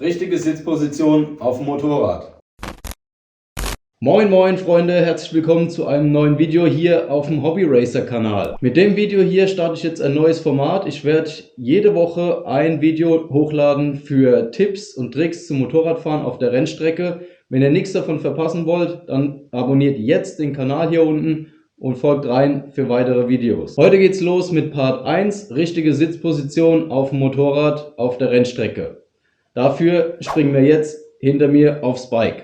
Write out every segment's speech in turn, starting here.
Richtige Sitzposition auf dem Motorrad. Moin moin Freunde, herzlich willkommen zu einem neuen Video hier auf dem Hobby Racer Kanal. Mit dem Video hier starte ich jetzt ein neues Format. Ich werde jede Woche ein Video hochladen für Tipps und Tricks zum Motorradfahren auf der Rennstrecke. Wenn ihr nichts davon verpassen wollt, dann abonniert jetzt den Kanal hier unten und folgt rein für weitere Videos. Heute geht's los mit Part 1, richtige Sitzposition auf dem Motorrad auf der Rennstrecke. Dafür springen wir jetzt hinter mir aufs Bike.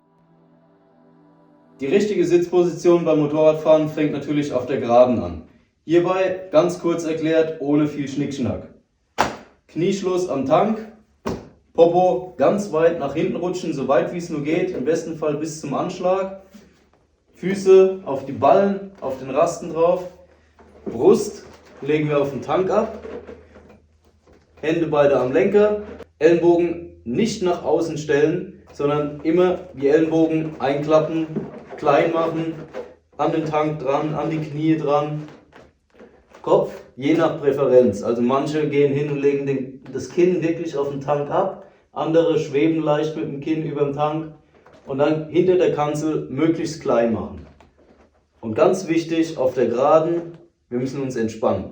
Die richtige Sitzposition beim Motorradfahren fängt natürlich auf der Geraden an. Hierbei ganz kurz erklärt, ohne viel Schnickschnack. Knieschluss am Tank, Popo ganz weit nach hinten rutschen, so weit wie es nur geht, im besten Fall bis zum Anschlag. Füße auf die Ballen, auf den Rasten drauf. Brust legen wir auf den Tank ab. Hände beide am Lenker. Ellenbogen nicht nach außen stellen, sondern immer die Ellenbogen einklappen, klein machen, an den Tank dran, an die Knie dran. Kopf, je nach Präferenz. Also manche gehen hin und legen das Kinn wirklich auf den Tank ab, andere schweben leicht mit dem Kinn über dem Tank und dann hinter der Kanzel möglichst klein machen. Und ganz wichtig, auf der Geraden, wir müssen uns entspannen.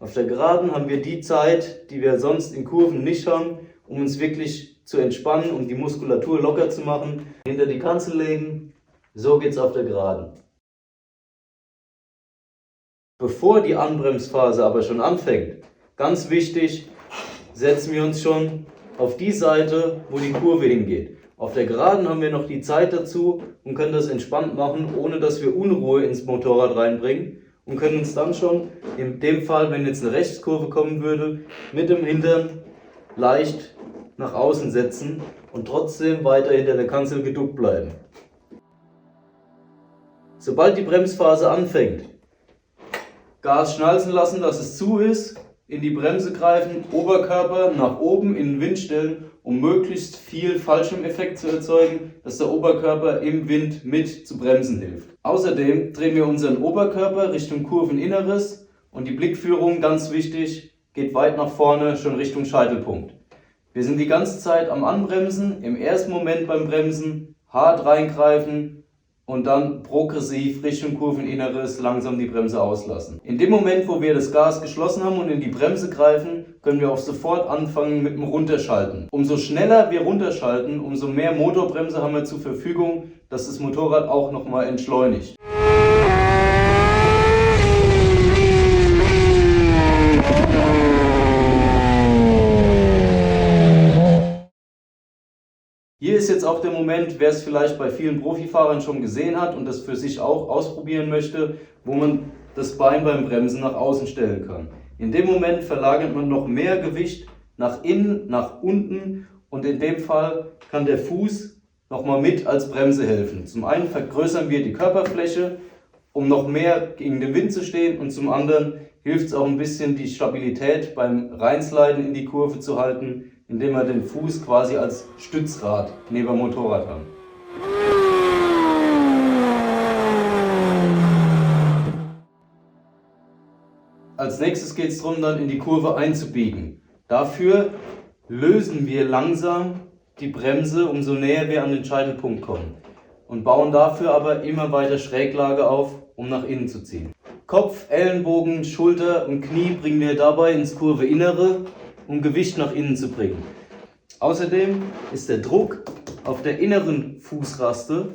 Auf der Geraden haben wir die Zeit, die wir sonst in Kurven nicht haben, um uns wirklich zu entspannen, um die Muskulatur locker zu machen. Hinter die Kanzel legen, so geht's auf der Geraden. Bevor die Anbremsphase aber schon anfängt, ganz wichtig, setzen wir uns schon auf die Seite, wo die Kurve hingeht. Auf der Geraden haben wir noch die Zeit dazu und können das entspannt machen, ohne dass wir Unruhe ins Motorrad reinbringen und können uns dann schon, in dem Fall, wenn jetzt eine Rechtskurve kommen würde, mit dem Hintern leicht nach außen setzen und trotzdem weiter hinter der Kanzel geduckt bleiben. Sobald die Bremsphase anfängt, Gas schnalzen lassen, dass es zu ist, in die Bremse greifen, Oberkörper nach oben in den Wind stellen, um möglichst viel Fallschirmeffekt zu erzeugen, dass der Oberkörper im Wind mit zu bremsen hilft. Außerdem drehen wir unseren Oberkörper Richtung Kurveninneres und die Blickführung, ganz wichtig, geht weit nach vorne, schon Richtung Scheitelpunkt. Wir sind die ganze Zeit am Anbremsen, im ersten Moment beim Bremsen hart reingreifen und dann progressiv Richtung Kurveninneres langsam die Bremse auslassen. In dem Moment, wo wir das Gas geschlossen haben und in die Bremse greifen, können wir auch sofort anfangen mit dem Runterschalten. Umso schneller wir runterschalten, umso mehr Motorbremse haben wir zur Verfügung, dass das Motorrad auch nochmal entschleunigt. Hier ist jetzt auch der Moment, wer es vielleicht bei vielen Profifahrern schon gesehen hat und das für sich auch ausprobieren möchte, wo man das Bein beim Bremsen nach außen stellen kann. In dem Moment verlagert man noch mehr Gewicht nach innen, nach unten und in dem Fall kann der Fuß nochmal mit als Bremse helfen. Zum einen vergrößern wir die Körperfläche, um noch mehr gegen den Wind zu stehen und zum anderen hilft es auch ein bisschen, die Stabilität beim Reinsliden in die Kurve zu halten, indem wir den Fuß quasi als Stützrad neben dem Motorrad haben. Als nächstes geht es darum, dann in die Kurve einzubiegen. Dafür lösen wir langsam die Bremse, umso näher wir an den Scheitelpunkt kommen. Und bauen dafür aber immer weiter Schräglage auf, um nach innen zu ziehen. Kopf, Ellenbogen, Schulter und Knie bringen wir dabei ins Kurveinnere, um Gewicht nach innen zu bringen. Außerdem ist der Druck auf der inneren Fußraste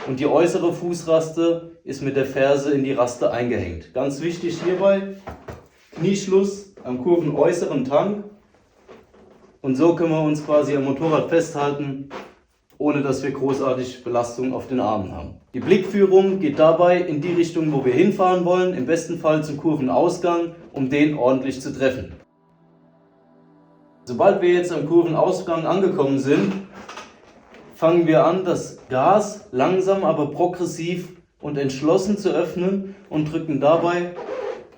und die äußere Fußraste ist mit der Ferse in die Raste eingehängt. Ganz wichtig hierbei, Knieschluss am kurvenäußeren Tank und so können wir uns quasi am Motorrad festhalten, ohne dass wir großartig Belastung auf den Armen haben. Die Blickführung geht dabei in die Richtung, wo wir hinfahren wollen, im besten Fall zum Kurvenausgang, um den ordentlich zu treffen. Sobald wir jetzt am Kurvenausgang angekommen sind, fangen wir an, das Gas langsam, aber progressiv und entschlossen zu öffnen und drücken dabei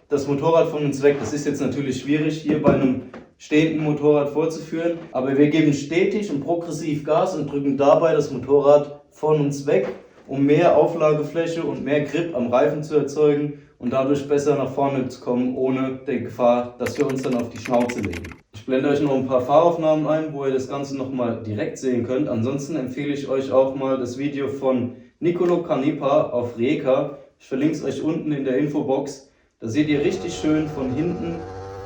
das Motorrad von uns weg. Das ist jetzt natürlich schwierig hier bei einem stehenden Motorrad vorzuführen, aber wir geben stetig und progressiv Gas und drücken dabei das Motorrad von uns weg, um mehr Auflagefläche und mehr Grip am Reifen zu erzeugen und dadurch besser nach vorne zu kommen, ohne die Gefahr, dass wir uns dann auf die Schnauze legen. Ich blende euch noch ein paar Fahraufnahmen ein, wo ihr das Ganze nochmal direkt sehen könnt. Ansonsten empfehle ich euch auch mal das Video von Nicolo Canepa auf Rijeka. Ich verlinke es euch unten in der Infobox. Da seht ihr richtig schön von hinten,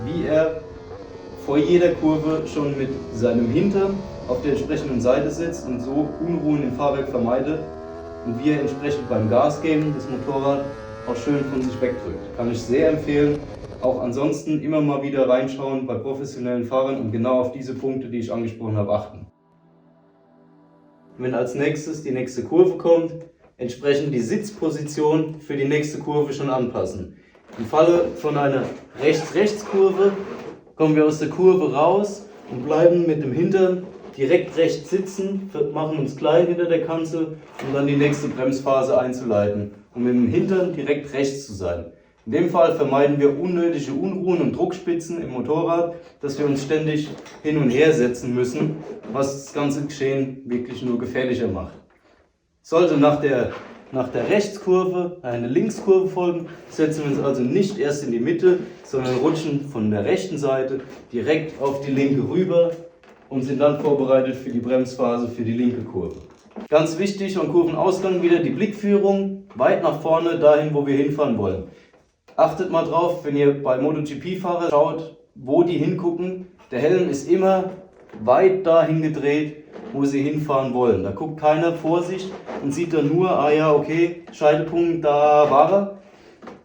wie er vor jeder Kurve schon mit seinem Hintern auf der entsprechenden Seite sitzt und so Unruhen im Fahrwerk vermeidet und wie er entsprechend beim Gas geben das Motorrad auch schön von sich wegdrückt. Kann ich sehr empfehlen. Auch ansonsten immer mal wieder reinschauen bei professionellen Fahrern und genau auf diese Punkte, die ich angesprochen habe, achten. Wenn als nächstes die nächste Kurve kommt, entsprechend die Sitzposition für die nächste Kurve schon anpassen. Im Falle von einer Rechts-Rechts-Kurve kommen wir aus der Kurve raus und bleiben mit dem Hintern direkt rechts sitzen, machen uns klein hinter der Kanzel, um dann die nächste Bremsphase einzuleiten, um mit dem Hintern direkt rechts zu sein. In dem Fall vermeiden wir unnötige Unruhen und Druckspitzen im Motorrad, dass wir uns ständig hin und her setzen müssen, was das ganze Geschehen wirklich nur gefährlicher macht. Sollte nach der Rechtskurve eine Linkskurve folgen, setzen wir uns also nicht erst in die Mitte, sondern rutschen von der rechten Seite direkt auf die linke rüber und sind dann vorbereitet für die Bremsphase für die linke Kurve. Ganz wichtig am Kurvenausgang wieder die Blickführung, weit nach vorne, dahin wo wir hinfahren wollen. Achtet mal drauf, wenn ihr bei MotoGP-Fahrern schaut, wo die hingucken. Der Helm ist immer weit dahin gedreht, wo sie hinfahren wollen. Da guckt keiner vor sich und sieht dann nur, ah ja, okay, Scheitelpunkt, da war er.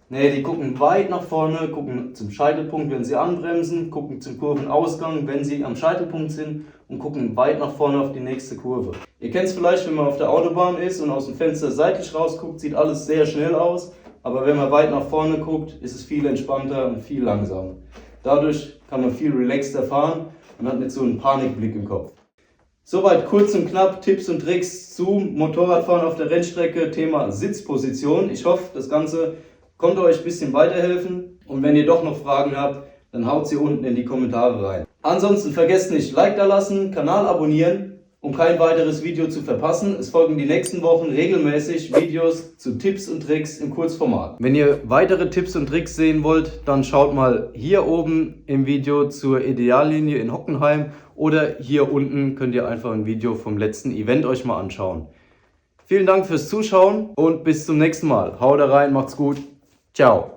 Ne, die gucken weit nach vorne, gucken zum Scheitelpunkt, wenn sie anbremsen, gucken zum Kurvenausgang, wenn sie am Scheitelpunkt sind und gucken weit nach vorne auf die nächste Kurve. Ihr kennt es vielleicht, wenn man auf der Autobahn ist und aus dem Fenster seitlich rausguckt, sieht alles sehr schnell aus. Aber wenn man weit nach vorne guckt, ist es viel entspannter und viel langsamer. Dadurch kann man viel relaxter fahren und hat nicht so einen Panikblick im Kopf. Soweit kurz und knapp Tipps und Tricks zum Motorradfahren auf der Rennstrecke, Thema Sitzposition. Ich hoffe, das Ganze konnte euch ein bisschen weiterhelfen. Und wenn ihr doch noch Fragen habt, dann haut sie unten in die Kommentare rein. Ansonsten vergesst nicht, Like da lassen, Kanal abonnieren, um kein weiteres Video zu verpassen. Es folgen die nächsten Wochen regelmäßig Videos zu Tipps und Tricks im Kurzformat. Wenn ihr weitere Tipps und Tricks sehen wollt, dann schaut mal hier oben im Video zur Ideallinie in Hockenheim oder hier unten könnt ihr einfach ein Video vom letzten Event euch mal anschauen. Vielen Dank fürs Zuschauen und bis zum nächsten Mal. Haut rein, macht's gut. Ciao.